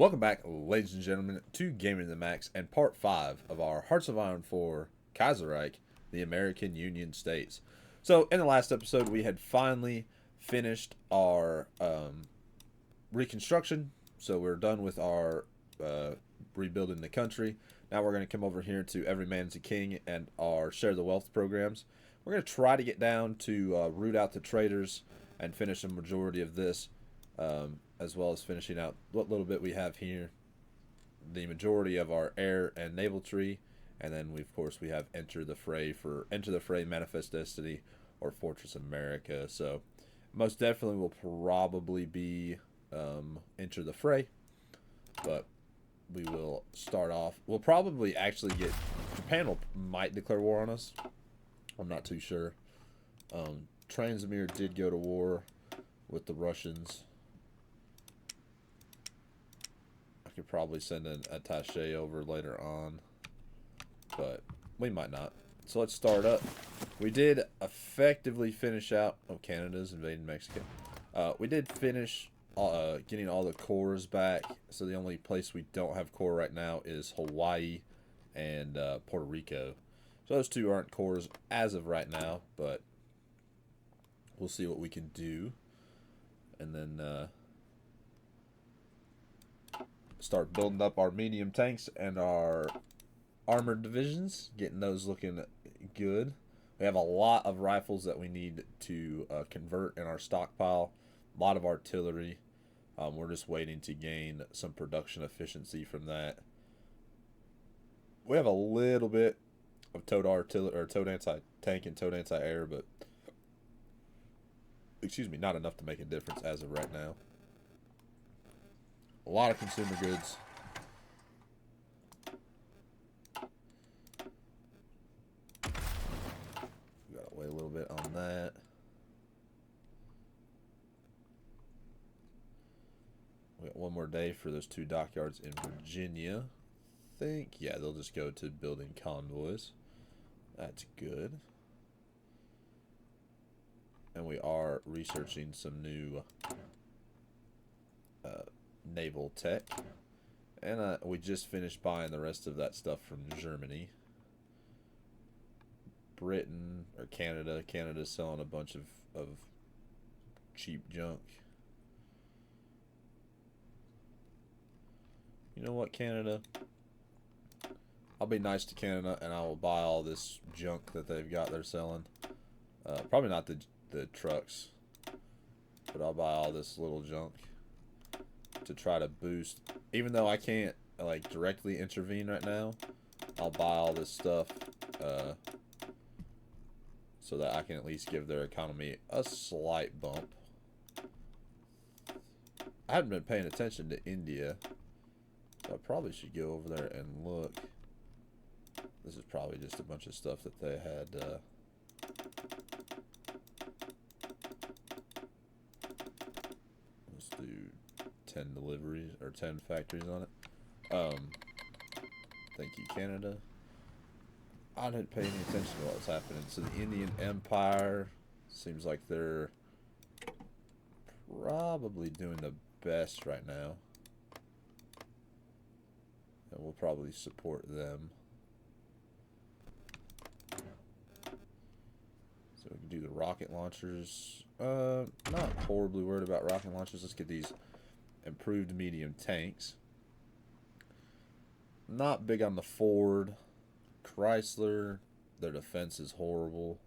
Welcome back, ladies and gentlemen, to Gaming the Max and part 5 of our Hearts of Iron 4 Kaiserreich, the American Union States. So, in the last episode, we had finally finished our reconstruction. So, we're done with our rebuilding the country. Now, we're going to come over here to Every Man's a King and our Share the Wealth programs. We're going to try to get down to root out the traders and finish a majority of this. As well as finishing out what little bit we have here, the majority of our air and naval tree, and then of course we have Enter the Fray for Enter the Fray, Manifest Destiny, or Fortress America. So most definitely will probably be Enter the Fray, but we will start off. We'll probably actually get Japan might declare war on us. I'm not too sure. Transmir did go to war with the Russians. I could probably send an attaché over later on, but we might not. So let's start up. We did effectively finish out. Oh, Canada's invading Mexico. We did finish getting all the cores back. So the only place we don't have core right now is Hawaii and Puerto Rico. So those two aren't cores as of right now, but we'll see what we can do. And then start building up our medium tanks and our armored divisions, getting those looking good. We have a lot of rifles that we need to convert in our stockpile, a lot of artillery. We're just waiting to gain some production efficiency from that. We have a little bit of towed artillery or towed anti-tank and towed anti-air, but excuse me, not enough to make a difference as of right now. A lot of consumer goods. We gotta wait a little bit on that. We got one more day for those two dockyards in Virginia. Yeah, they'll just go to building convoys. That's good. And we are researching some new naval tech, and we just finished buying the rest of that stuff from Germany. Britain or Canada's selling a bunch of cheap junk. You know what, Canada? I'll be nice to Canada and I will buy all this junk that they've got they're selling. Probably not the trucks, but I'll buy all this little junk to try to boost. Even though I can't like directly intervene right now, I'll buy all this stuff so that I can at least give their economy a slight bump. I haven't been paying attention to India, so I probably should go over there and look. This is probably just a bunch of stuff that they had let's do 10 deliveries or 10 factories on it. Thank you, Canada. I didn't pay any attention to what was happening. So the Indian Empire seems like they're probably doing the best right now, and we'll probably support them. So we can do the rocket launchers. Not horribly worried about rocket launchers. Let's get these improved medium tanks. Not big on the Ford. Chrysler, their defense is horrible.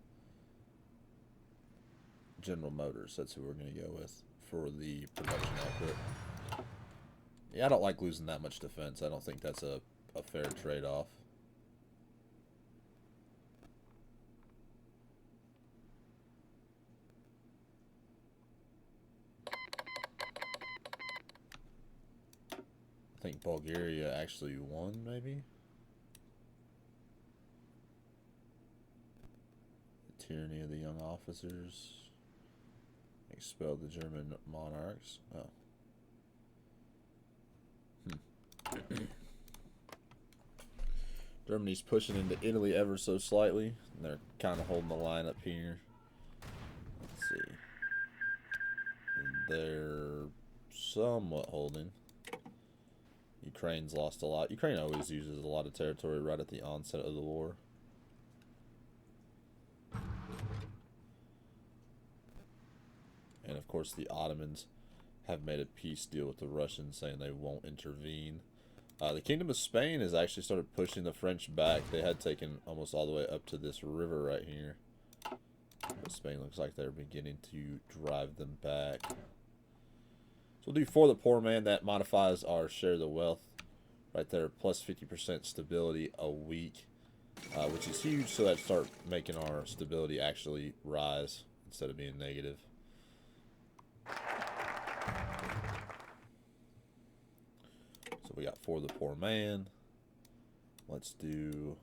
General Motors, that's who we're going to go with for the production output. Yeah, I don't like losing that much defense. I don't think that's a fair trade-off. I think Bulgaria actually won, maybe? The tyranny of the young officers. Expelled the German monarchs. Oh. Germany's pushing into Italy ever so slightly. And they're kind of holding the line up here. Let's see. They're somewhat holding. Ukraine's lost a lot. Ukraine always uses a lot of territory right at the onset of the war. And of course the Ottomans have made a peace deal with the Russians, saying they won't intervene. The Kingdom of Spain has actually started pushing the French back. They had taken almost all the way up to this river right here. But Spain looks like they're beginning to drive them back. So we'll do For the Poor Man. That modifies our share of the wealth right there. Plus 50% stability a week, which is huge. So that start making our stability actually rise instead of being negative. So we got For the Poor Man. Let's do,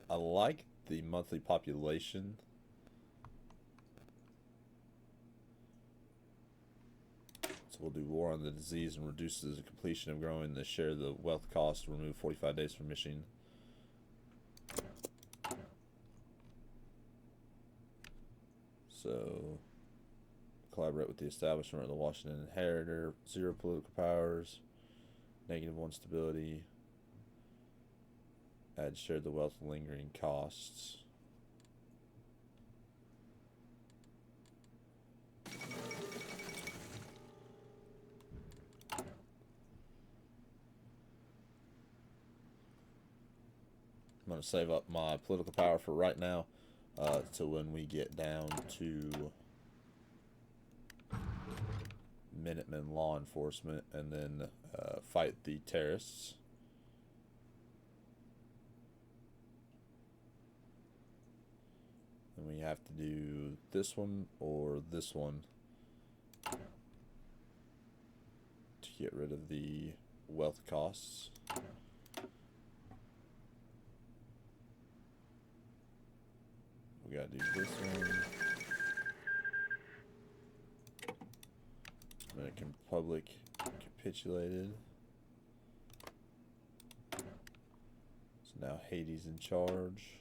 I like the monthly population. So we'll do War on the Disease and reduces the completion of growing the share of the wealth cost. Remove 45 days from mission. So collaborate with the establishment of the Washington Inheritor. 0 political powers. -1 stability. Add share the wealth lingering costs. I'm going to save up my political power for right now, to when we get down to Minutemen law enforcement, and then fight the terrorists. And we have to do this one or this one to get rid of the wealth costs. We gotta do this one. Dominican Republic capitulated. So now Haiti's in charge.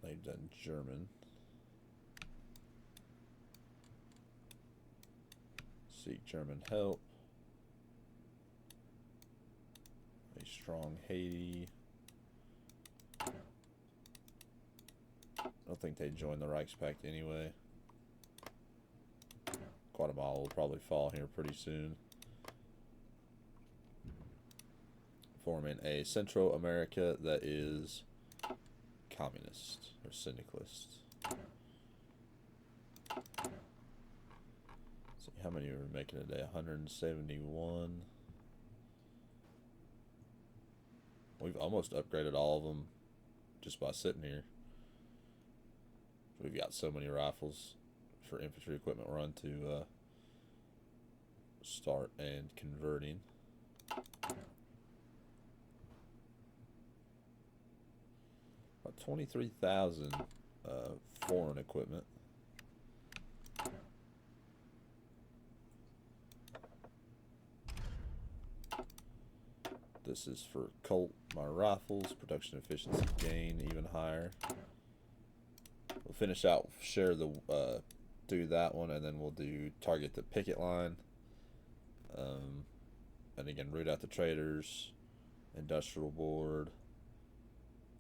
They've done German. Seek German help. A strong Haiti. I don't think they joined the Reichspakt anyway. Guatemala will probably fall here pretty soon. Forming a Central America that is communist or syndicalist. See how many are we making today? 171. We've almost upgraded all of them just by sitting here. We've got so many rifles for infantry equipment. We're on to start and converting. About 23,000 foreign equipment. This is for Colt, my rifles. Production efficiency gain even higher. We'll finish out, share the, do that one, and then we'll do target the picket line. And again, root out the traders, industrial board,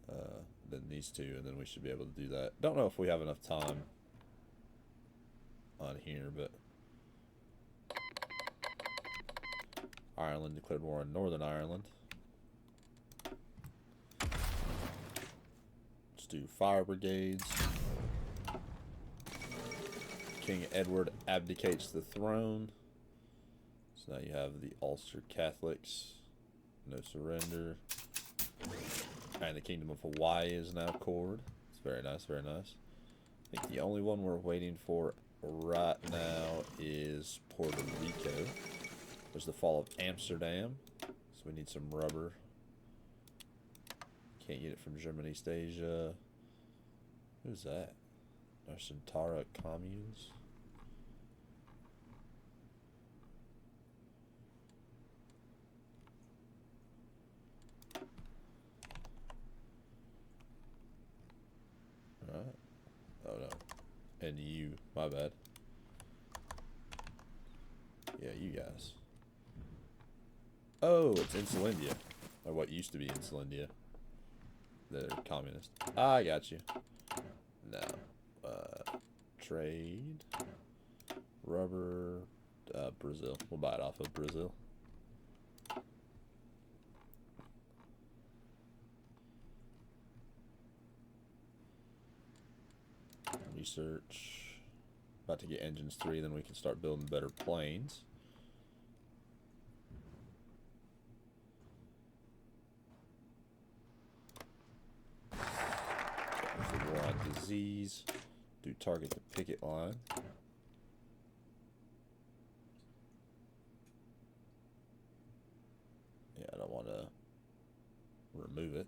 then these two, and then we should be able to do that. Don't know if we have enough time on here, but Ireland declared war on Northern Ireland. Let's do fire brigades. King Edward abdicates the throne. So now you have the Ulster Catholics. No surrender. And the Kingdom of Hawaii is now cored. It's very nice, very nice. I think the only one we're waiting for right now is Puerto Rico. There's the fall of Amsterdam. So we need some rubber. Can't get it from German East Asia. Who's that? Narcentara communes. And you. My bad. Yeah, you guys. Oh, it's Insulindia. Or what used to be Insulindia. They're communist. I got you. No. Trade. Rubber. Brazil. We'll buy it off of Brazil. Research. About to get engines 3, then we can start building better planes. War on disease. Do target the picket line. Yeah, I don't want to remove it.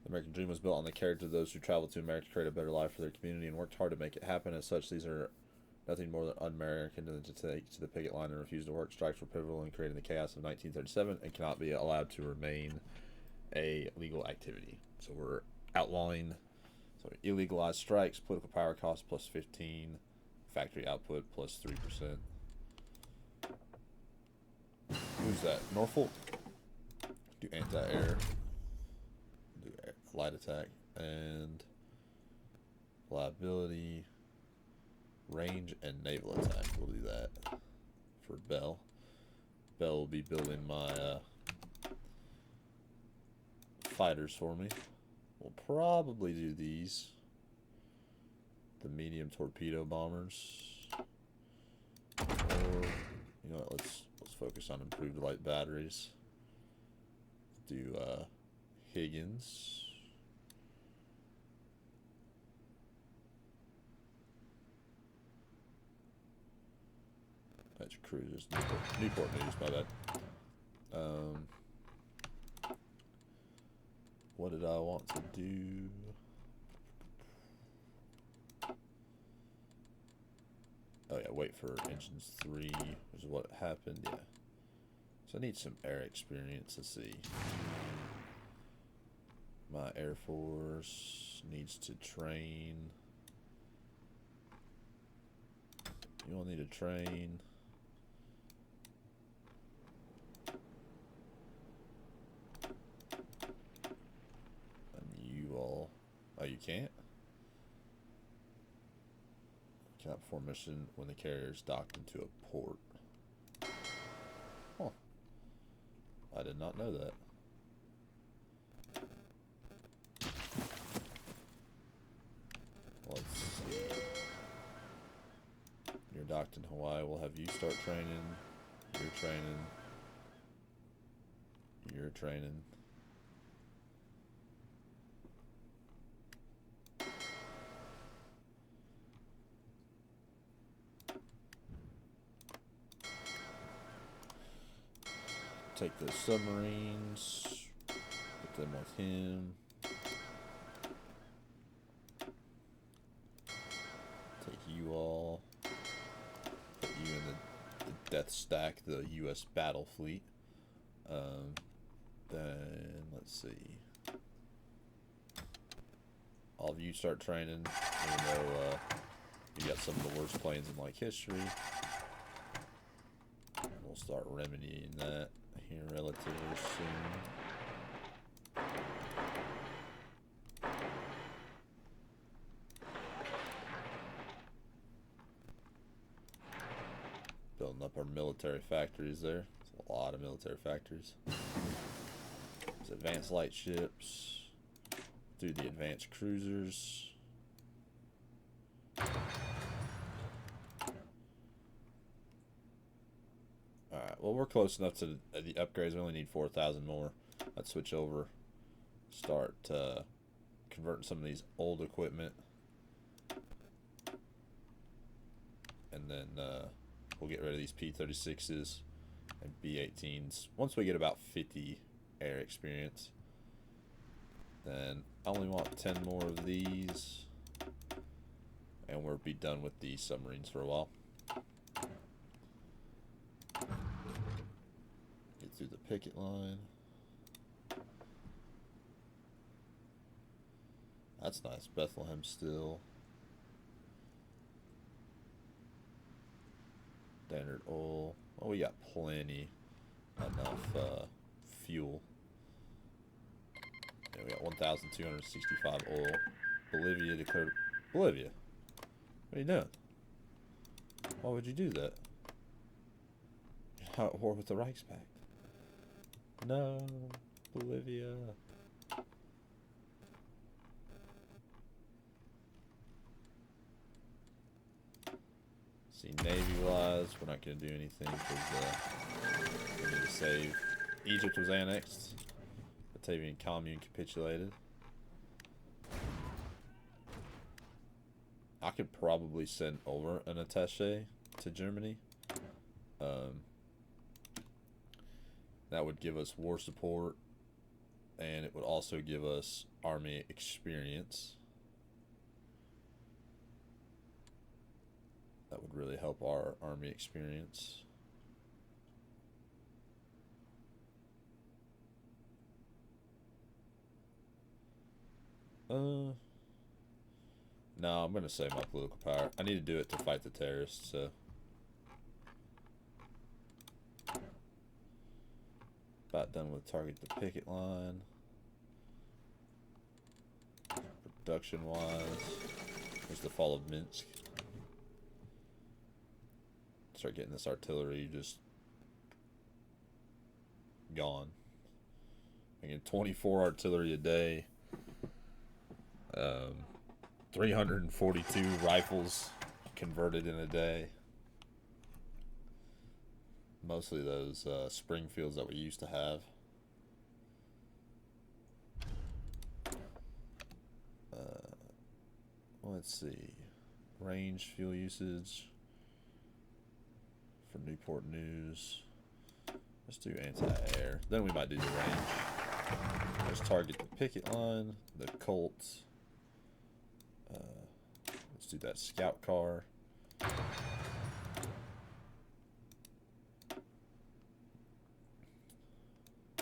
The American dream was built on the character of those who traveled to America to create a better life for their community and worked hard to make it happen. As such, these are nothing more than un-American than to take to the picket line and refuse to work. Strikes were pivotal in creating the chaos of 1937 and cannot be allowed to remain a legal activity. So we're outlawing illegalized strikes, political power cost plus 15, factory output plus 3%. Who's that? Norfolk? Do anti-air. Do light attack. And liability, range, and naval attack. We'll do that for Bell. Bell will be building my fighters for me. We'll probably do these. The medium torpedo bombers. Or, you know what, let's focus on improved light batteries. Do Higgins. That's cruisers. Newport News, my bad. What did I want to do? Oh yeah, wait for engines 3, which is what happened, yeah. So I need some air experience to see. My Air Force needs to train. You all need to train. And you all... Oh, you can't? Cannot perform mission when the carrier is docked into a port. Huh. I did not know that. Let's see. You're docked in Hawaii. We'll have you start training. You're training. You're training. Take those submarines, put them with him. Take you all, put you in the death stack, the U.S. battle fleet. Then let's see. All of you start training, even though you got some of the worst planes in like history. We'll start remedying that here relatively soon. Building up our military factories there. It's a lot of military factories. There's advanced light ships. Do the advanced cruisers. Alright, well, we're close enough to the upgrades. We only need 4,000 more. Let's switch over. Start converting some of these old equipment. And then we'll get rid of these P-36s and B-18s. Once we get about 50 air experience. Then I only want 10 more of these. And we'll be done with these submarines for a while. Through the picket line. That's nice. Bethlehem still. Standard oil. Oh, we got plenty enough fuel. Yeah, we got 1,265 oil. Bolivia declared. Bolivia? What are you doing? Why would you do that? You're not at war with the Reichspakt. No, Bolivia. See, Navy-wise, we're not going to do anything because we need to save. Egypt was annexed. Batavian Commune capitulated. I could probably send over an attaché to Germany. That would give us war support, and it would also give us army experience. That would really help our army experience. No, I'm going to save my political power. I need to do it to fight the terrorists, so. About done with target the picket line. Production-wise, there's the fall of Minsk. Start getting this artillery just gone. Again, 24 artillery a day. 342 rifles converted in a day. Mostly those Springfields that we used to have. Let's see. Range fuel usage for Newport News. Let's do anti-air. Then we might do the range. Let's target the picket line, the Colt. Let's do that scout car.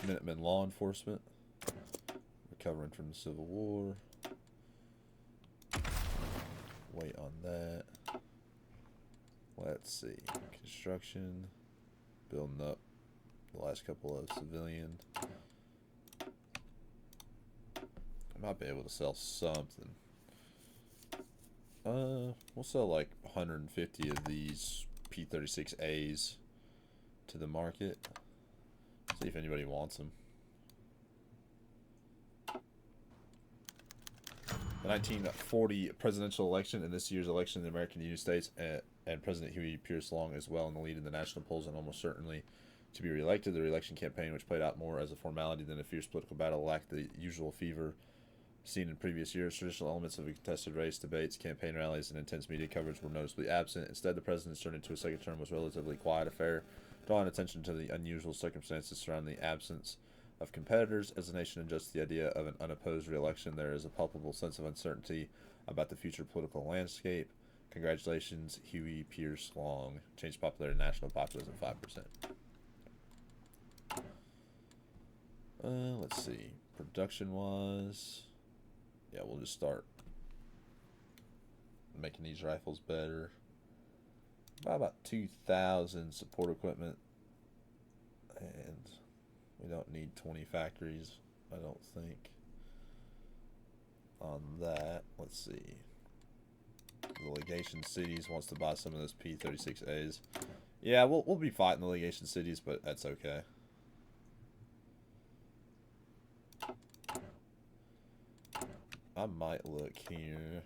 Minutemen law enforcement. Recovering from the Civil War. Wait on that. Let's see. Construction. Building up the last couple of civilian. I might be able to sell something. We'll sell like 150 of these P-36As to the market. See if anybody wants them. The 1940 presidential election and this year's election in the American United States, and President Huey Pierce Long is well in the lead in the national polls and almost certainly to be reelected. The reelection campaign, which played out more as a formality than a fierce political battle, lacked the usual fever seen in previous years. Traditional elements of a contested race, debates, campaign rallies, and intense media coverage were noticeably absent. Instead, the president's turn into a second term was a relatively quiet affair, drawing attention to the unusual circumstances surrounding the absence of competitors. As the nation adjusts to the idea of an unopposed re-election, there is a palpable sense of uncertainty about the future political landscape. Congratulations, Huey Pierce Long. Changed popularity national populism 5%. Let's see. Production-wise, yeah, we'll just start making these rifles better. About 2,000 support equipment, and we don't need 20 factories, I don't think. On that, let's see. The legation cities wants to buy some of those P-36As. Yeah, we'll be fighting the legation cities, but that's okay. I might look here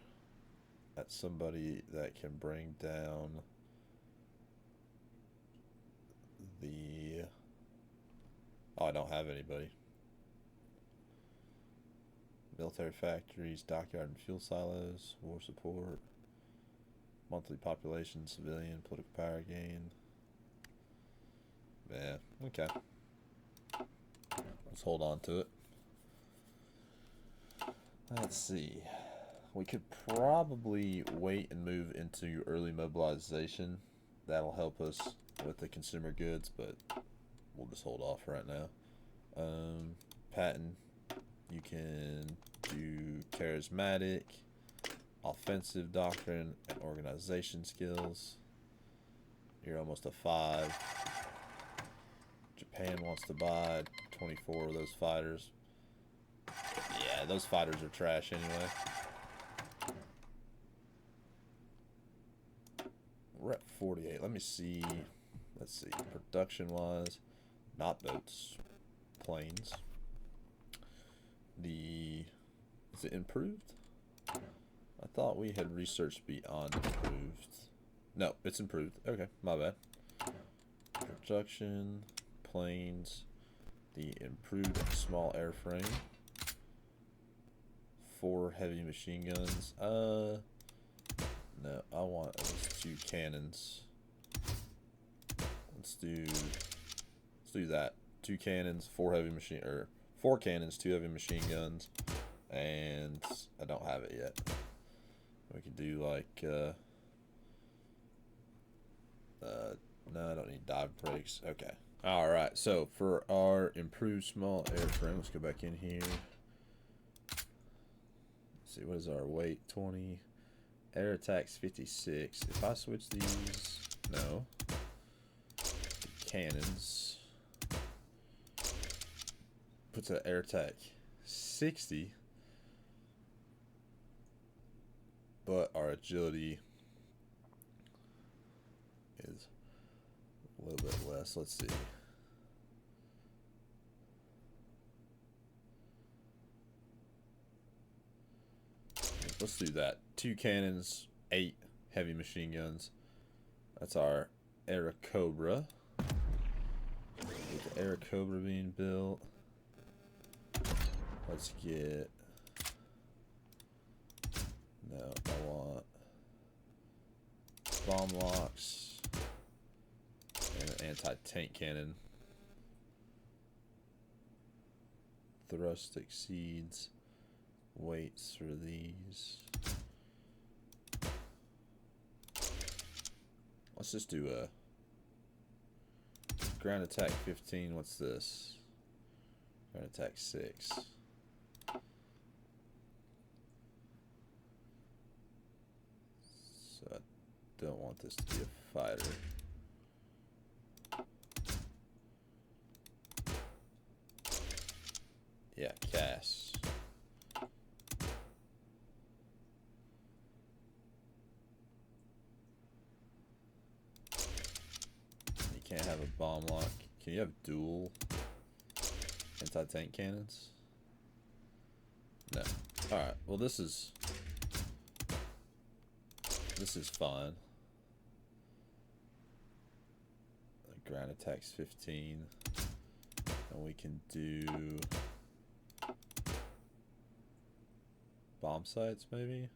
at somebody that can bring down the... Oh, I don't have anybody. Military factories, dockyard and fuel silos, war support, monthly population, civilian, political power gain. Yeah, okay. Let's hold on to it. Let's see. We could probably wait and move into early mobilization. That'll help us with the consumer goods, but we'll just hold off right now. Patent You can do charismatic, offensive doctrine, and organization skills. You're almost a 5. Japan wants to buy 24 of those fighters. Yeah, those fighters are trash anyway. We're at 48. Let me see. Let's see. Production-wise, not boats, planes. Is it improved? I thought we had researched beyond improved. No, it's improved. Okay, my bad. Production, planes, the improved small airframe. 4 heavy machine guns. No, I want at least 2 cannons. Let's do that. 2 cannons, 4 cannons, 2 heavy machine guns, and I don't have it yet. We could do like no, I don't need dive brakes. Okay. All right. So for our improved small airframe, let's go back in here. Let's see, what is our weight? 20. Air attacks 56. If I switch these, no. Cannons. Puts an air attack 60. But our agility is a little bit less. Let's see. Let's do that. 2 cannons, 8 heavy machine guns. That's our Airacobra. With the Airacobra being built. Let's get... No, I want bomb locks and an anti-tank cannon. Thrust exceeds weights for these. Let's just do a ground attack 15. What's this? Ground attack 6. So I don't want this to be a fighter. Yeah, Cass. You can't have a bomb lock. Can you have dual anti-tank cannons? No. Alright, well this is fine. Ground attacks 15. And we can do bomb sites maybe?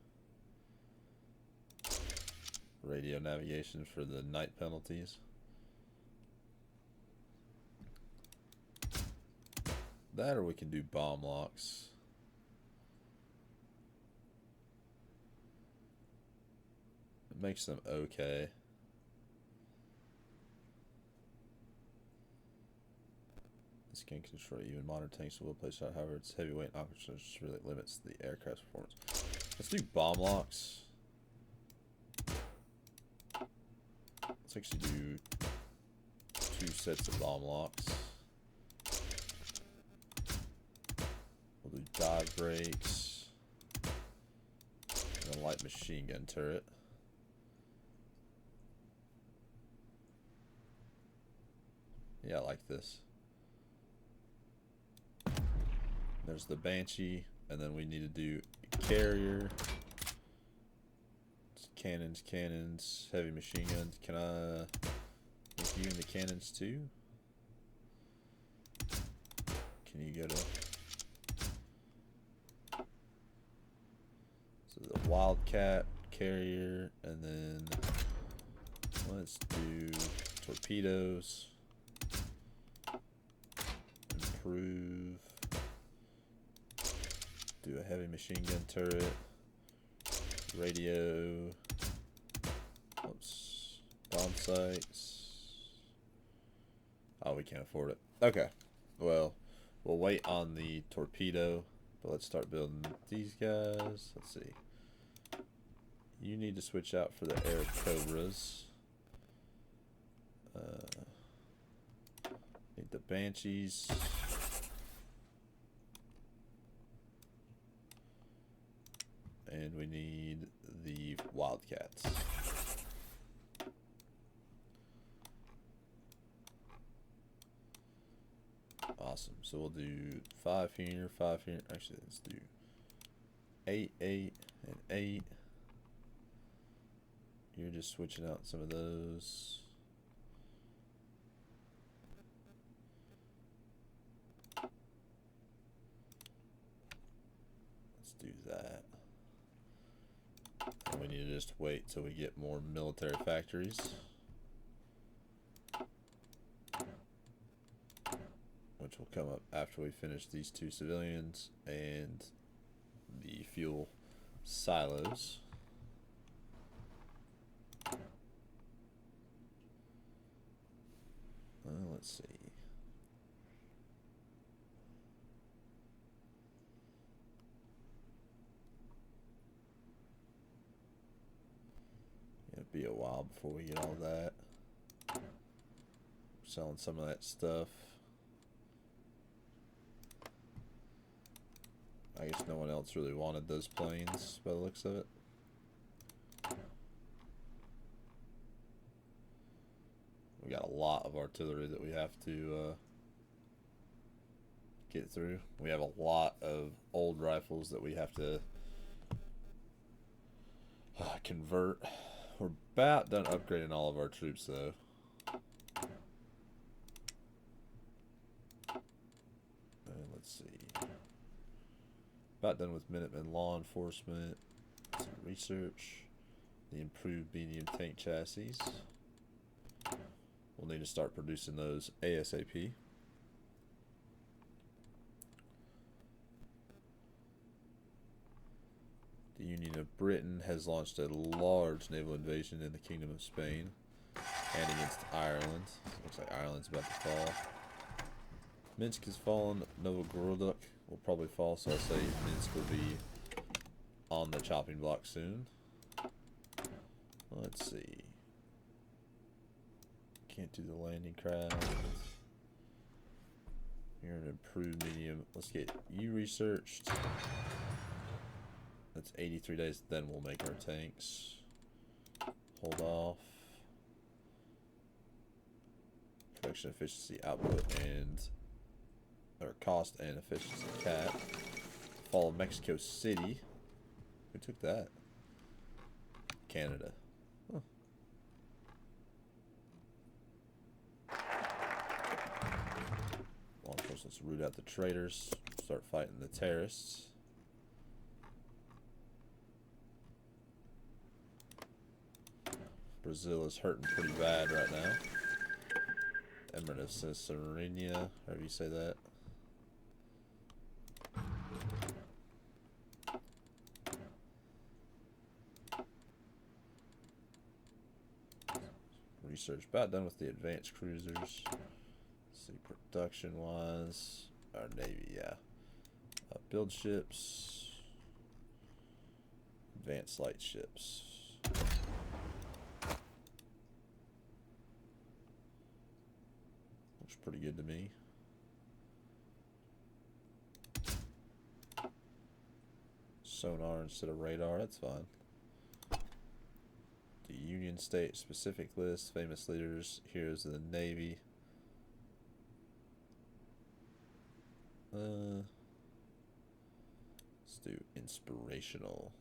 Radio navigation for the night penalties. That, or we can do bomb locks. It makes them okay. This can control even modern tanks will place out, however its heavyweight operation just really limits the aircraft's performance. Let's do bomb locks. Let's actually do 2 sets of bomb locks. We'll do dive brakes. And a light machine gun turret. Yeah, I like this. There's the Banshee, and then we need to do a carrier. Cannons, cannons, heavy machine guns. Can I make you into cannons too? Can you go to... So the Wildcat, carrier, and then let's do torpedoes. Improve. Do a heavy machine gun turret. Radio. Oops. Bomb sites. Oh, we can't afford it. Okay. Well, we'll wait on the torpedo But let's start building these guys. Let's see. You need to switch out for the Air Cobras. Need the Banshees. And we need the Wildcats. Awesome. So we'll do 5 here, 5 here. Actually, let's do 8, 8, and 8. You're just switching out some of those. Let's do that. And we need to just wait till we get more military factories. Which will come up after we finish these 2 civilians and the fuel silos. Let's see. It'll be a while before we get all that. Selling some of that stuff. I guess no one else really wanted those planes by the looks of it. We got a lot of artillery that we have to get through. We have a lot of old rifles that we have to convert. We're about done upgrading all of our troops though. And let's see. About done with Minutemen law enforcement. Some research. The improved medium tank chassis. We'll need to start producing those ASAP. The Union of Britain has launched a large naval invasion in the Kingdom of Spain and against Ireland. Looks like Ireland's about to fall. Minsk has fallen. Novogrodok will probably fall, so I'll say Minsk will be on the chopping block soon. Let's see. Can't do the landing craft. You're an improved medium. Let's get you researched. That's 83 days. Then we'll make our tanks. Hold off. Production efficiency, output, and or cost and efficiency cap. Fall of Mexico City. Who took that? Canada. Huh. Law enforcement, let's root out the traitors. Start fighting the terrorists. Brazil is hurting pretty bad right now. Emirate of Caesarea, however you say that. Research about done with the advanced cruisers. Let's see, production wise, our Navy, yeah. Build ships, advanced light ships. Looks pretty good to me. Sonar instead of radar, that's fine. The Union State specific list, famous leaders, heroes of the Navy. Let's do inspirational.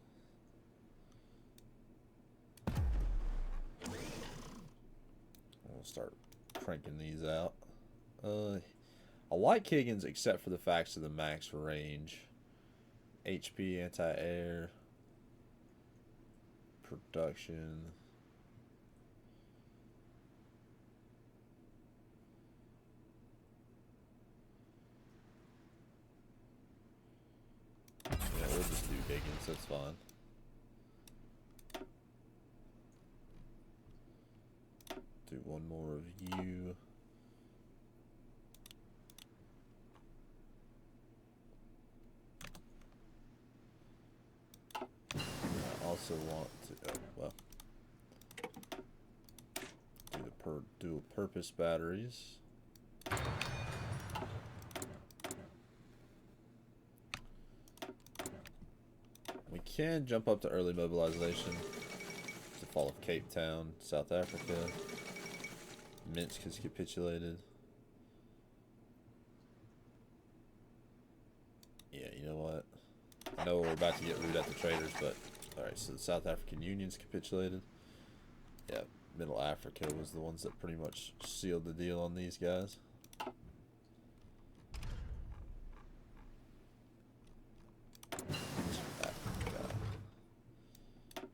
We'll start cranking these out. I like Higgins except for the facts of the max range. HP, anti-air, production. Yeah, we'll just do Higgins, that's fine. Do one more of you. also want to, well, do the dual purpose batteries. We can jump up to early mobilization. The fall of Cape Town, South Africa. Minsk has capitulated. Yeah, you know what? I know we're about to get root out the traders, but alright, so the South African Union's capitulated. Yeah, Middle Africa was the ones that pretty much sealed the deal on these guys.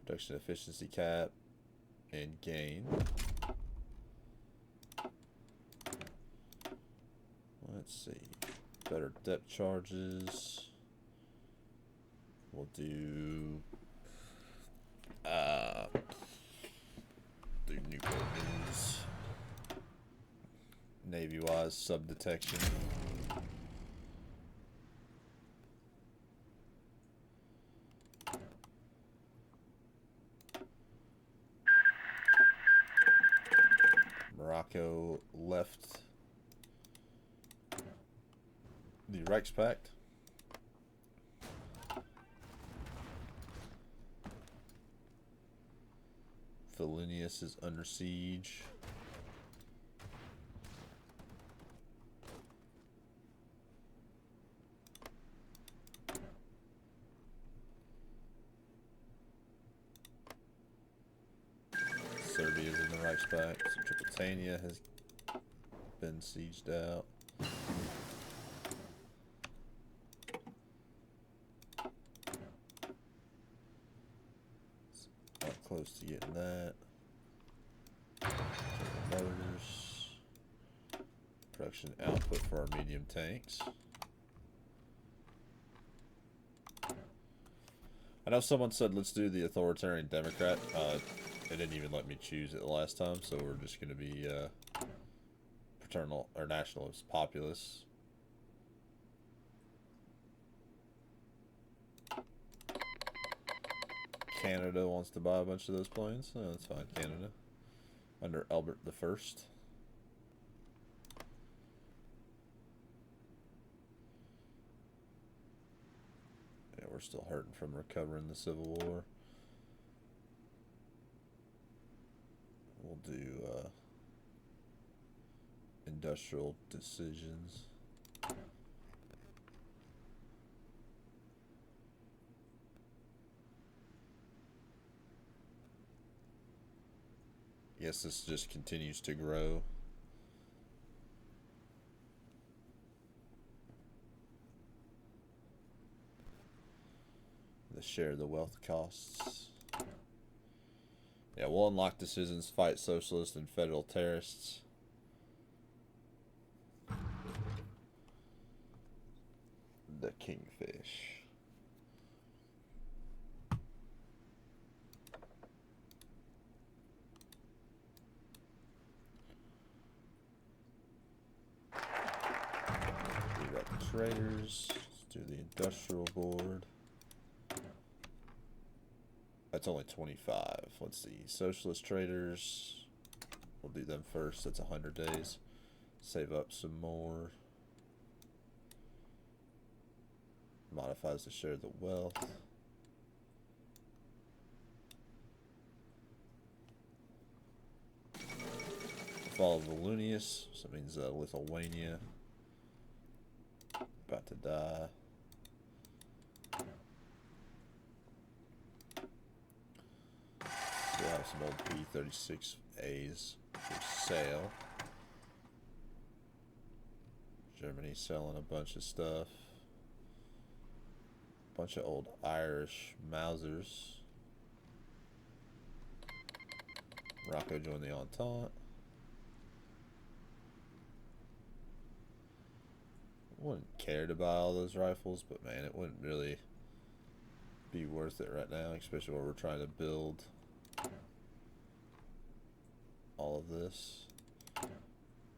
Production efficiency cap and gain. Let's see. Better depth charges. We'll do Newport News. Navy-wise, sub-detection. Morocco left the Reichspakt. Vilnius is under siege. Serbia is in the Reichspakt. So Tripolitania has been sieged out. Not close to getting that. Motors. Production output for our medium tanks. I know someone said let's do the authoritarian Democrat. They didn't even let me choose it the last time, so we're just going to be paternal or nationalist populist. Canada wants to buy a bunch of those planes. Oh, that's fine, Canada. Under Albert the First. Yeah, we're still hurting from recovering the Civil War. We'll do industrial decisions. Yes, this just continues to grow. The share of the wealth costs. Yeah, we'll unlock decisions, fight socialists and federal terrorists. The Kingfish. We got the traders. Let's do the industrial board. That's only 25. Let's see. Socialist traders. We'll do them first. That's 100 days. Save up some more. Modifies the share of the wealth. Fall of Vilnius. So that means Lithuania. About to die. Still have some old P-36As for sale. Germany selling a bunch of stuff. Bunch of old Irish Mausers. Morocco joined the Entente. Wouldn't care to buy all those rifles, but man, it wouldn't really be worth it right now, especially where we're trying to build all of this.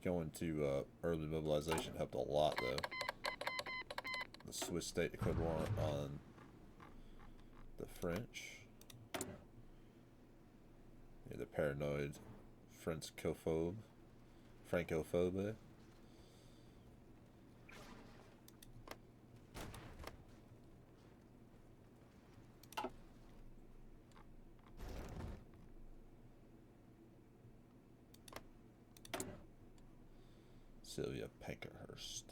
Going to early mobilization helped a lot, though. The Swiss state declared war on the French. Yeah, the paranoid Francophobe. Francophobe. Sylvia Pankhurst.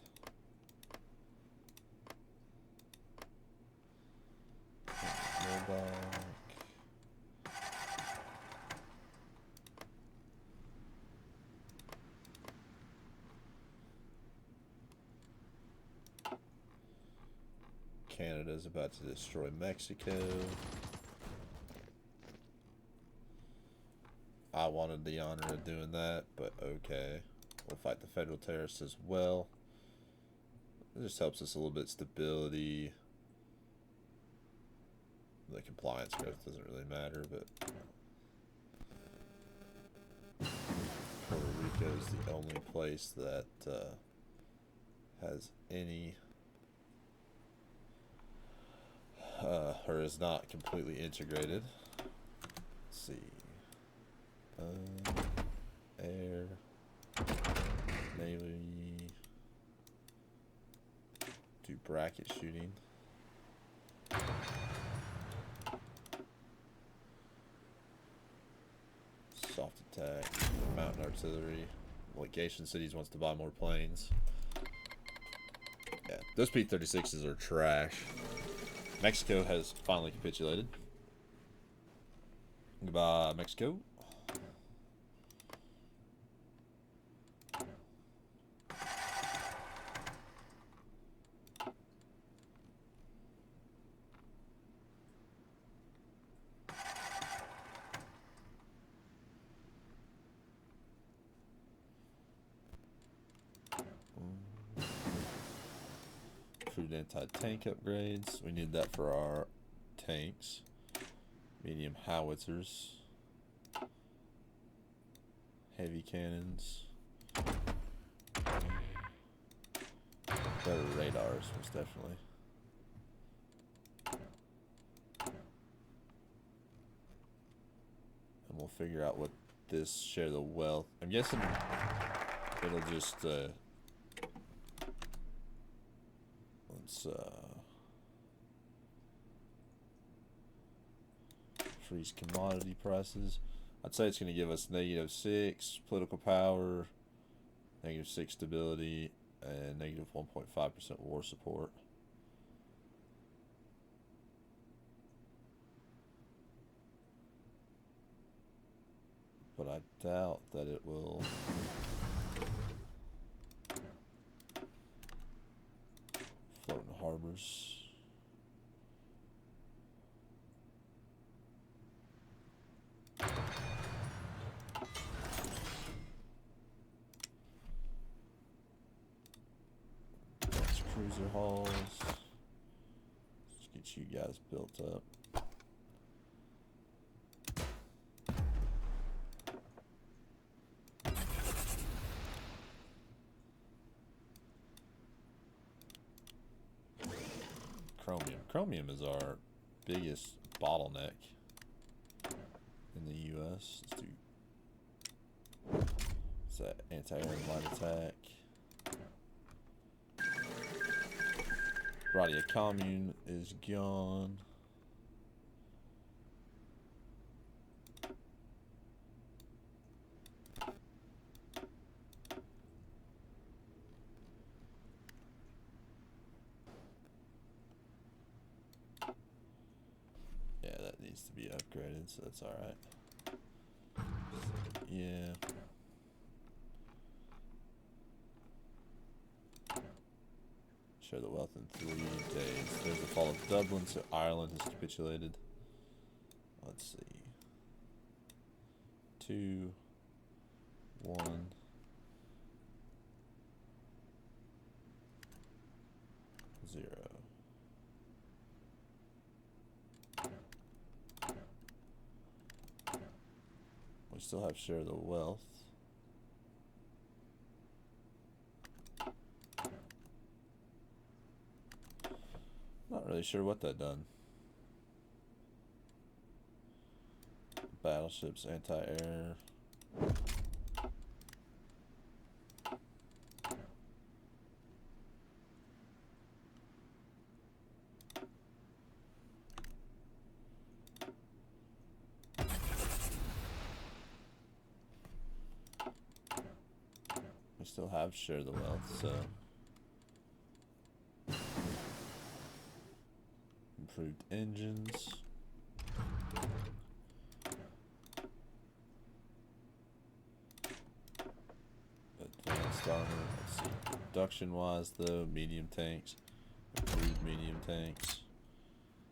Canada's about to destroy Mexico. I wanted the honor of doing that, but okay. We'll fight the federal terrorists as well. It just helps us a little bit stability. The compliance growth doesn't really matter, but Puerto Rico is the only place that has any or is not completely integrated. Let's see. Air, Navy, do bracket shooting. Soft attack, mountain artillery. Legation Cities wants to buy more planes. Yeah, those P-36s are trash. Mexico has finally capitulated. Goodbye, Mexico. Crude anti-tank upgrades. We need that for our tanks. Medium howitzers. Heavy cannons. Better radars, most definitely. And we'll figure out what this share the wealth. I'm guessing it'll just let's freeze commodity prices. I'd say it's going to give us -6 political power, -6 stability, and -1.5% war support. But I doubt that it will. Floating harbors. That's cruiser hulls. Let's get you guys built up. Chromium is our biggest bottleneck in the U.S. Let's do what's that? Anti-air light attack. Radia Commune is gone. Needs to be upgraded, so that's alright. Yeah. Share the wealth in 3 days. There's the fall of Dublin, so Ireland has capitulated. Let's see. 2, 1. 0. We still have share the wealth. Not really sure what that done. Battle Battleships, anti-air. We still have share the wealth, so improved engines. Advanced armor. Let's see. Production wise though, medium tanks. Improved medium tanks.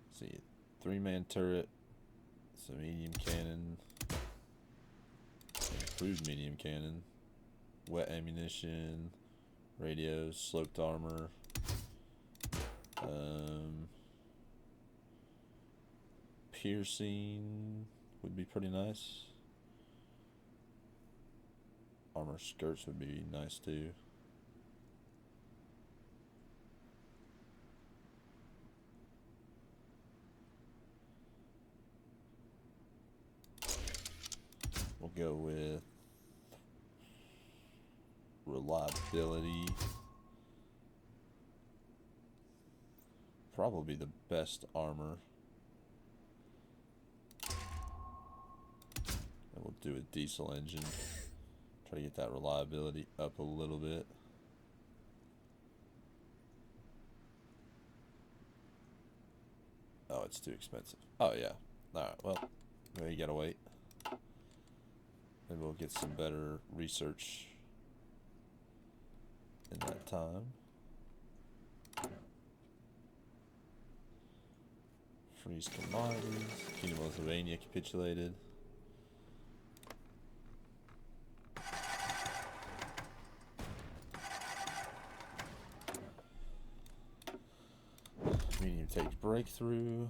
Let's see. 3-man turret. Some medium cannon. Improved medium cannon. Wet ammunition. Radios. Sloped armor. Piercing would be pretty nice. Armor skirts would be nice too. We'll go with reliability. Probably the best armor. And we'll do a diesel engine. Try to get that reliability up a little bit. Oh, it's too expensive. Oh, yeah. Alright, well, you gotta wait. Maybe we'll get some better research in that time. Freeze commodities. Kingdom of Lithuania capitulated. Medium takes breakthrough.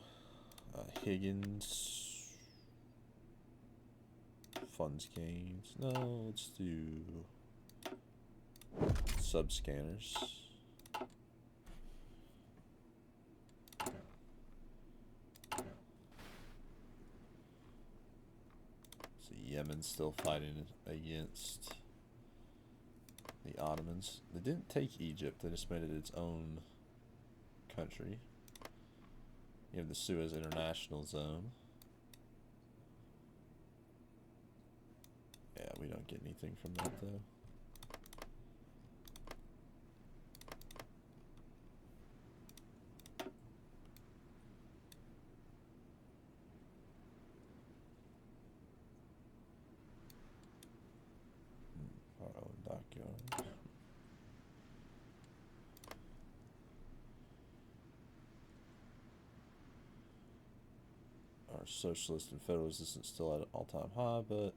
Higgins. Funds gains. No, let's do sub scanners. So Yemen's still fighting against the Ottomans. They didn't take Egypt, they just made it its own country. You have the Suez International Zone. Yeah, we don't get anything from that though. Our own dockyards. Our socialist and federal resistance still at an all-time high, but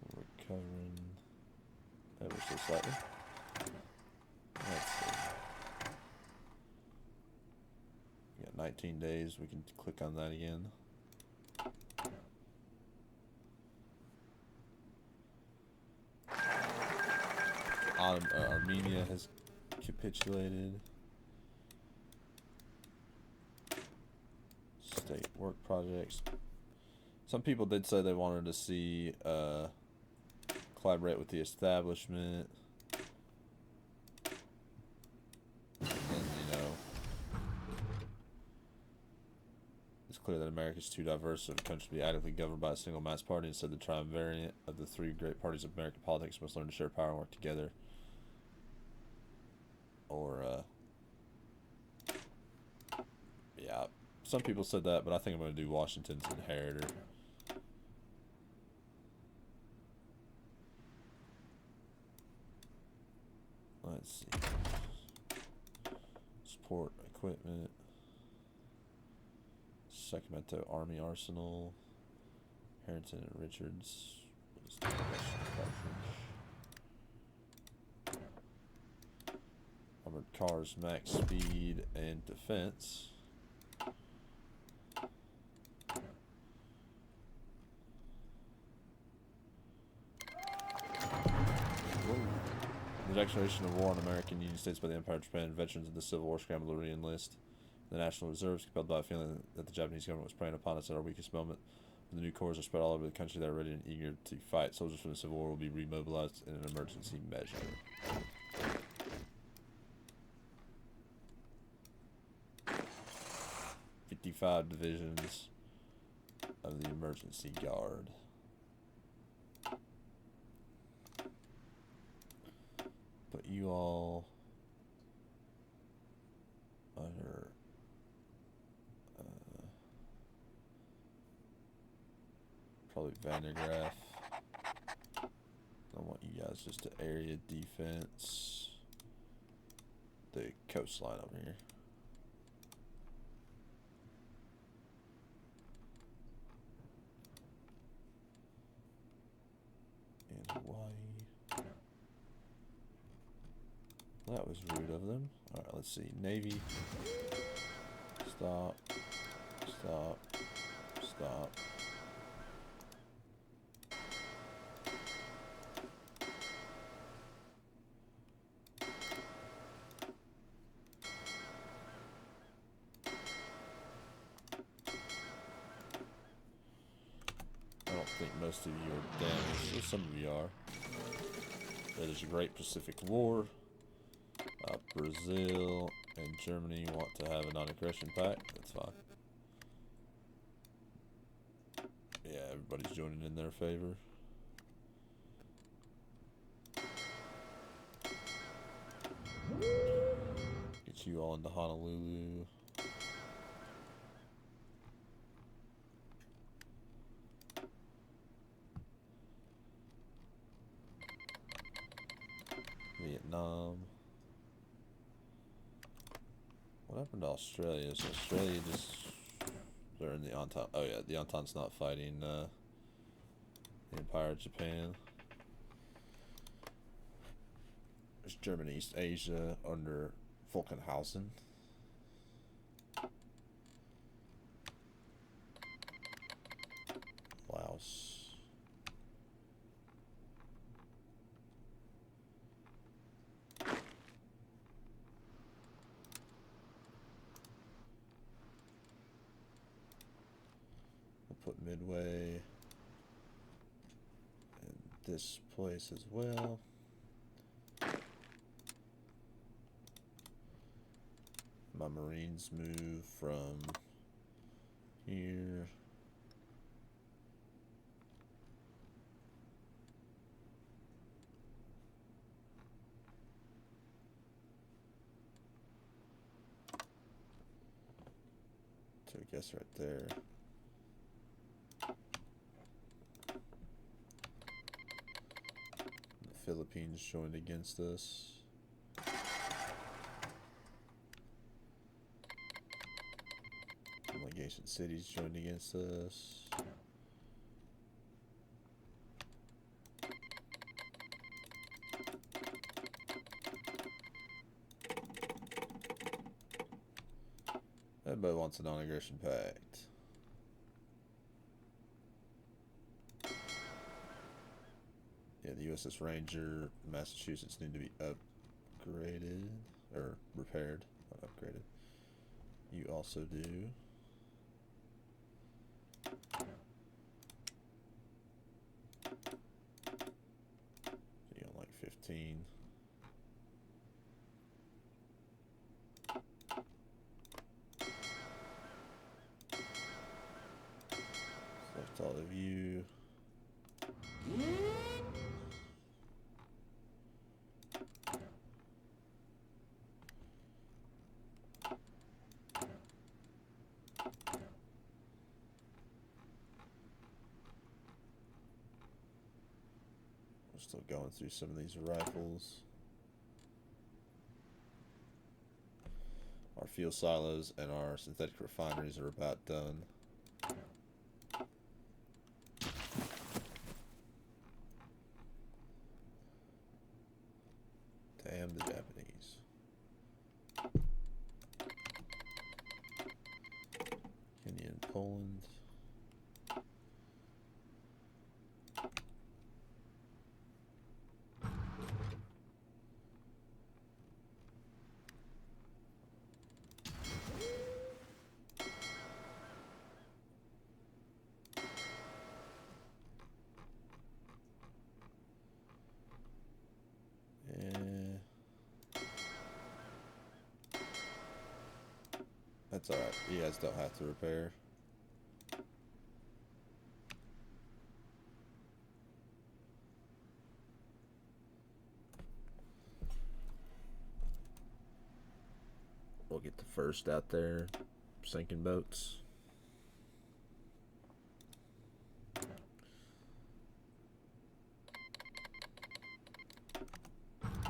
we're recovering ever so slightly. Let's see. We got 19 days. We can click on that again. Armenia has capitulated. State work projects. Some people did say they wanted to see collaborate with the establishment. And then, you know, it's clear that America is too diverse for the country to be adequately governed by a single mass party. Instead, the triumvirate of the three great parties of American politics must learn to share power and work together. Or, yeah. Some people said that, but I think I'm going to do Washington's inheritor. Let's see. Support equipment. Sacramento Army Arsenal. Harrington and Richards. Armored cars, max speed, and defense. The declaration of war on American Union States by the Empire of Japan, veterans of the Civil War scrambled to re-enlist. The National Reserves, compelled by a feeling that the Japanese government was preying upon us at our weakest moment, The new corps are spread all over the country that are ready and eager to fight. Soldiers from the Civil War will be remobilized in an emergency measure. 55 divisions of the emergency guard. Put you all under probably Vandergraaf. I want you guys just to area defense the coastline over here. And Hawaii. That was rude of them. Alright, let's see. Navy. Stop. Stop. Stop. I don't think most of you are damaged. Well, some of you are. There's a Great Pacific War. Brazil and Germany want to have a non-aggression pact. That's fine. Yeah, everybody's joining in their favor. Get you all into Honolulu. Vietnam. What happened to Australia? Is Australia just... They're in the Entente. Oh yeah, the Entente's not fighting the Empire of Japan. There's Germany, East Asia under Falkenhausen. Laos. Put Midway in this place as well. My Marines move from here to, I guess, right there. Philippines joined against us. Delegation cities joined against us. Everybody wants a non-aggression pact. Yeah, the USS Ranger, Massachusetts need to be upgraded, or repaired, not upgraded. You also do. You got like 15. Select all of you. Still going through some of these rifles. Our fuel silos and our synthetic refineries are about done. Damn the Japanese. Kenya and Poland. That's alright. You guys don't have to repair. We'll get the first out there, sinking boats.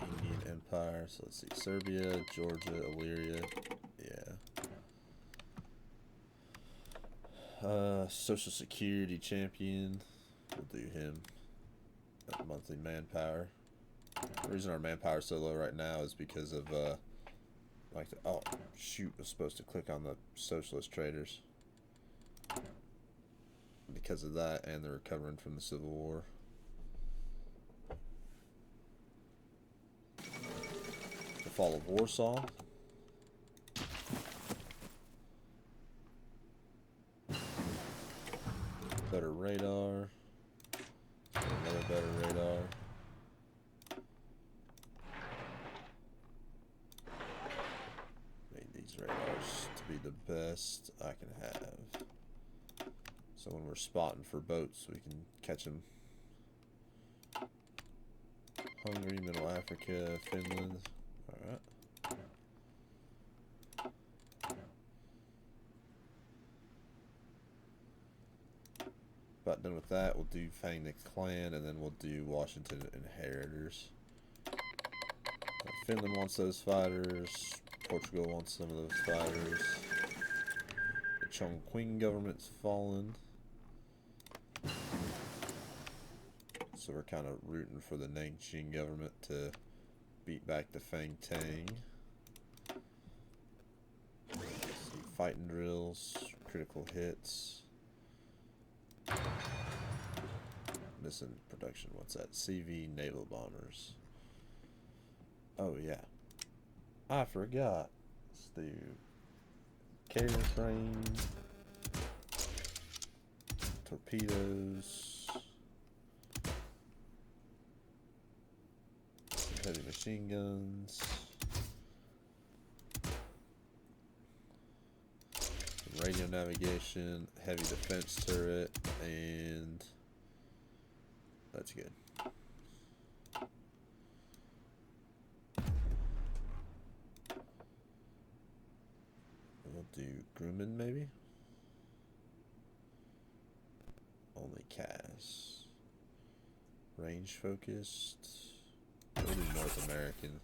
Indian Empire. So let's see, Serbia, Georgia, Illyria. Yeah. Social Security champion. We'll do him. Monthly manpower. The reason our manpower is so low right now is because of like the, oh shoot, I was supposed to click on the socialist traders. Because of that, and they're recovering from the Civil War. The fall of Warsaw. Better radar. Another better radar. Made these radars to be the best I can have. So when we're spotting for boats, we can catch them. Hungary, Middle Africa, Finland. Alright. About done with that, we'll do Fang the Clan, and then we'll do Washington Inheritors. Finland wants those fighters. Portugal wants some of those fighters. The Chongqing government's fallen. So we're kind of rooting for the Nanjing government to beat back the Fang Tang. See, fighting drills, critical hits. Missing production. What's that? CV naval bombers. Oh yeah, I forgot. Let's do carrier frame, torpedoes, heavy machine guns, radio navigation, heavy defense turret, and that's good. We'll do Grumman maybe. Only CAS. Range focused. We'll do North American.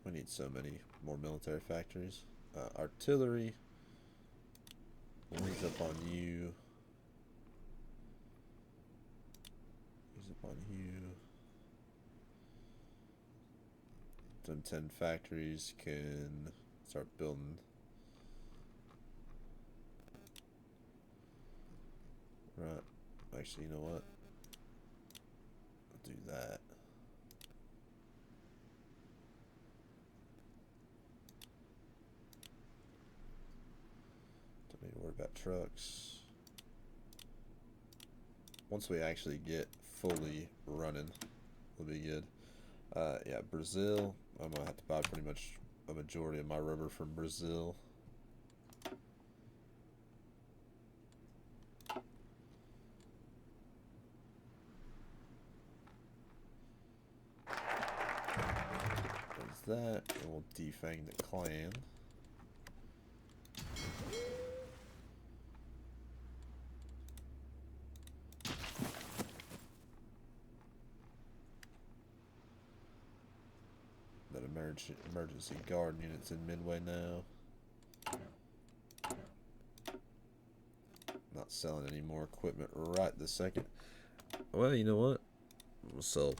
We need so many more military factories. Artillery. Ease up on you. Ease up on you. Them 10 factories can start building. Right. Actually, you know what? I'll do that. Don't need to worry about trucks. Once we actually get fully running, we'll be good. Yeah, Brazil. I'm gonna have to buy pretty much a majority of my rubber from Brazil. There's that, and we'll defang the clan. That emergency guard unit's in Midway now. Not selling any more equipment right this second. Well, you know what? We'll sell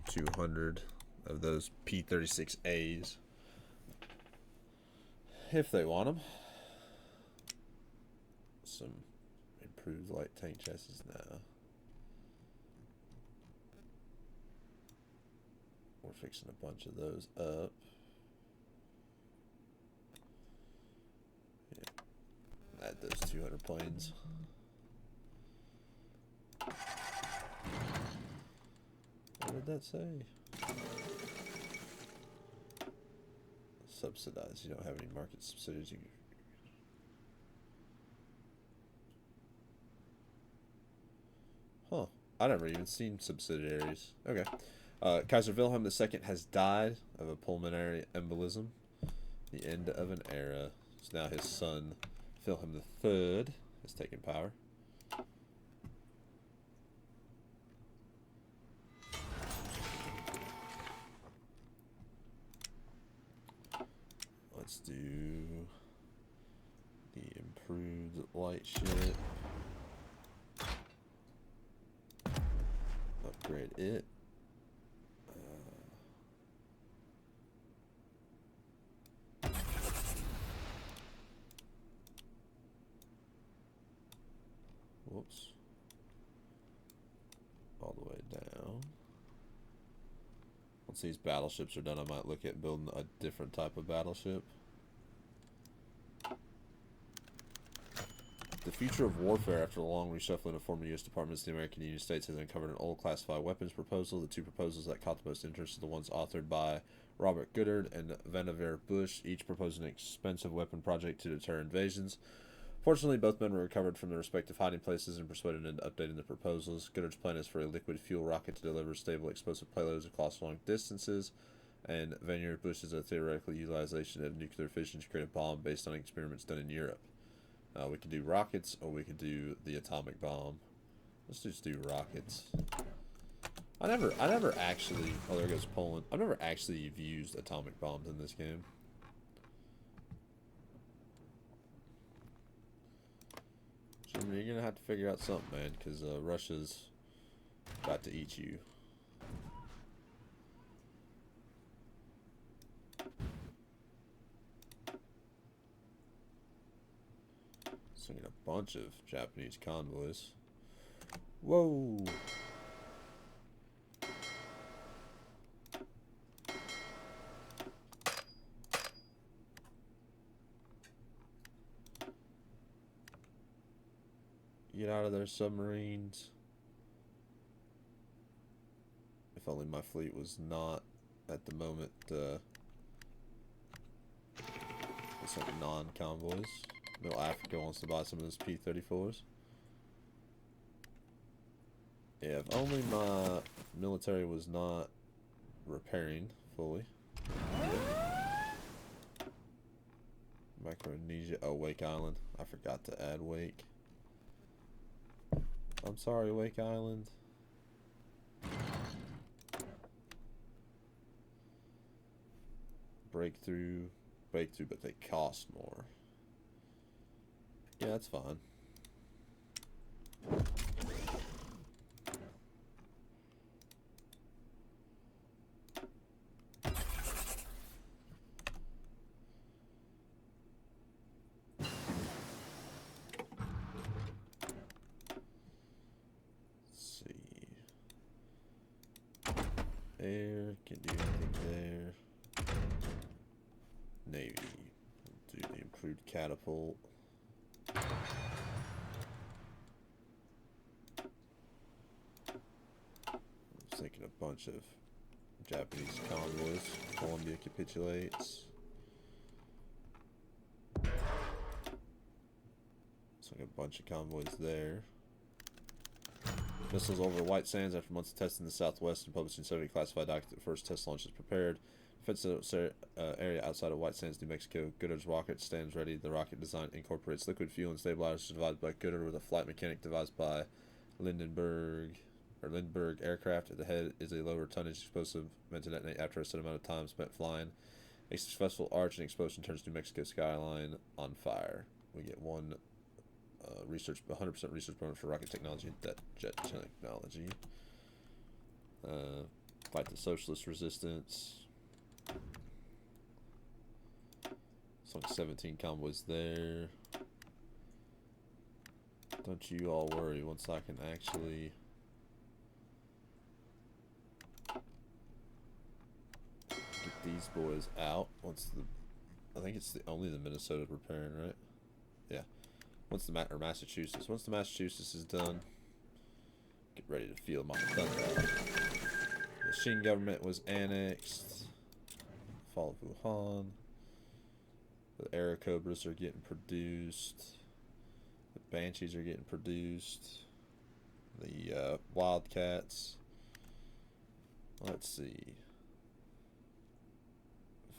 200 of those P-36As if they want them. Some improved light tank chassis now. We're fixing a bunch of those up. Yeah. Add those 200 planes. that say? Subsidized. You don't have any market subsidies. Huh. I never even seen subsidiaries. Okay. Kaiser Wilhelm II has died of a pulmonary embolism. The end of an era. So now his son, Wilhelm III, has taken power. Let's do the improved light ship. Upgrade it. Whoops. All the way down. Once these battleships are done, I might look at building a different type of battleship. The future of warfare after the long reshuffling of former U.S. departments in the American United States has uncovered an old classified weapons proposal. The two proposals that caught the most interest are the ones authored by Robert Goddard and Vannevar Bush, each proposing an expensive weapon project to deter invasions. Fortunately, both men were recovered from their respective hiding places and persuaded into updating the proposals. Goddard's plan is for a liquid fuel rocket to deliver stable explosive payloads across long distances, and Vannevar Bush's a theoretical utilization of nuclear fission to create a bomb based on experiments done in Europe. We could do rockets, or we could do the atomic bomb. Let's just do rockets. I never actually. Oh, there goes Poland. I've never actually used atomic bombs in this game. Germany, you're gonna have to figure out something, man, because Russia's about to eat you. Singing a bunch of Japanese convoys. Whoa! Get out of there, submarines. If only my fleet was not, at the moment, it's like non-convoys. Middle Africa wants to buy some of those P-34s. Yeah, if only my military was not repairing fully. Micronesia. Oh, Wake Island. I forgot to add Wake. I'm sorry, Wake Island. Breakthrough, but they cost more. Yeah, that's fine. Air, can do anything there. Navy, we'll do the improved catapult. I was thinking a bunch of Japanese convoys. Columbia capitulates. It's like a bunch of convoys there. Missiles over White Sands. After months of testing in the southwest and publishing 70 classified documents, the first test launch is prepared. Defensive area outside of White Sands, New Mexico. Goddard's rocket stands ready. The rocket design incorporates liquid fuel and stabilizers devised by Goddard with a flight mechanic devised by Lindbergh aircraft. At the head is a lower tonnage explosive meant to detonate after a set amount of time spent flying. A successful arch and explosion turns New Mexico skyline on fire. We get one 100% research bonus for rocket technology and jet technology. Fight the socialist resistance. It's like 17 convoys there. Don't you all worry, once I can actually get these boys out. I think it's only the Minnesota repairing, right? Yeah. Once the Massachusetts is done, get ready to feel my thunder. The Qing government was annexed. Fall of Wuhan. The Airacobras are getting produced. The Banshees are getting produced. The Wildcats. Let's see.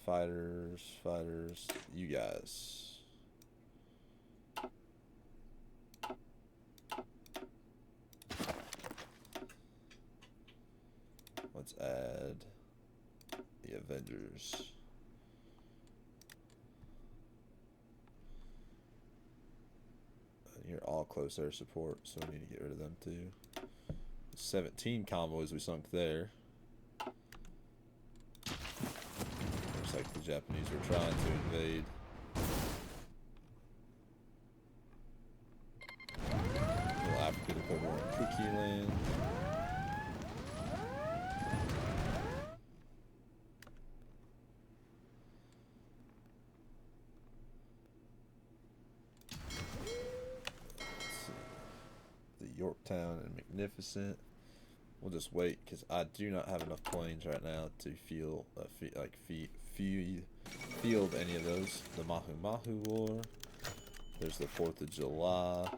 Fighters, you guys. Let's add the Avengers. You're all close air support, so we need to get rid of them too. 17 convoys we sunk there. Looks like the Japanese were trying to invade. Little Africa to put more on Kuki land. Yorktown and Magnificent. We'll just wait because I do not have enough planes right now to field any of those. The Mahu Mahu War. There's the 4th of July.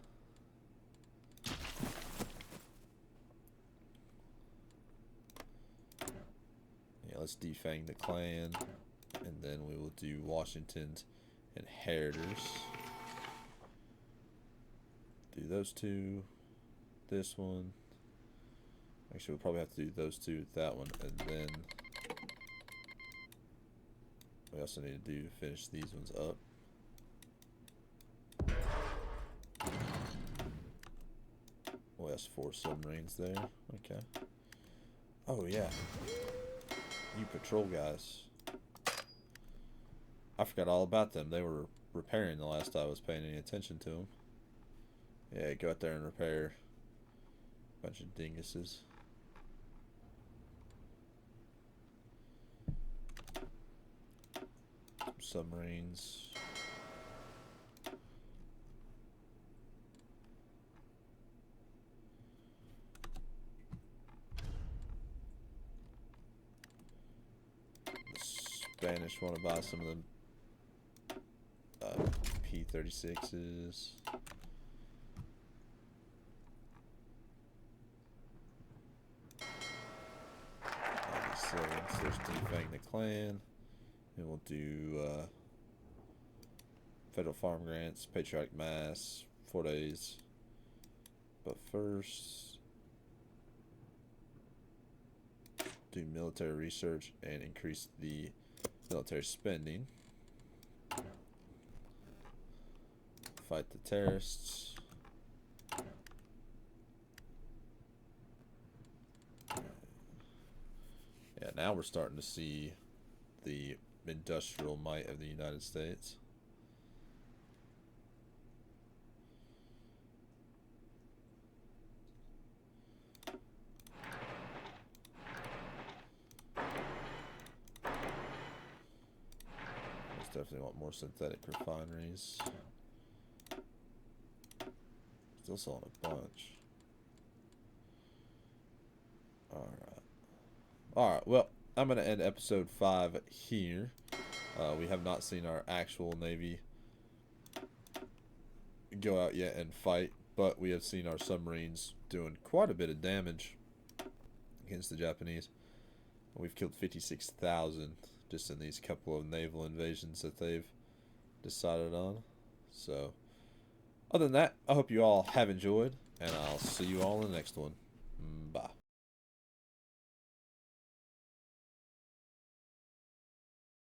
Yeah, let's defang the Klan, and then we will do Washington's Inheritors. Do those two. This one. Actually, we'll probably have to do those two with that one, and then we also need to finish these ones up. Oh, that's 4 submarines there. Okay. Oh yeah. You patrol guys. I forgot all about them. They were repairing the last I was paying any attention to them. Yeah, go out there and repair. Bunch of dinguses. Some submarines. The Spanish want to buy some of the P-36s. There's defang the Klan, and we'll do federal farm grants, patriotic mass, 4 days. But first, do military research and increase the military spending. Fight the terrorists. Yeah, now we're starting to see the industrial might of the United States. Let's definitely want more synthetic refineries. Still selling a bunch. Alright, well, I'm going to end episode 5 here. We have not seen our actual Navy go out yet and fight, but we have seen our submarines doing quite a bit of damage against the Japanese. We've killed 56,000 just in these couple of naval invasions that they've decided on. So, other than that, I hope you all have enjoyed, and I'll see you all in the next one. Bye.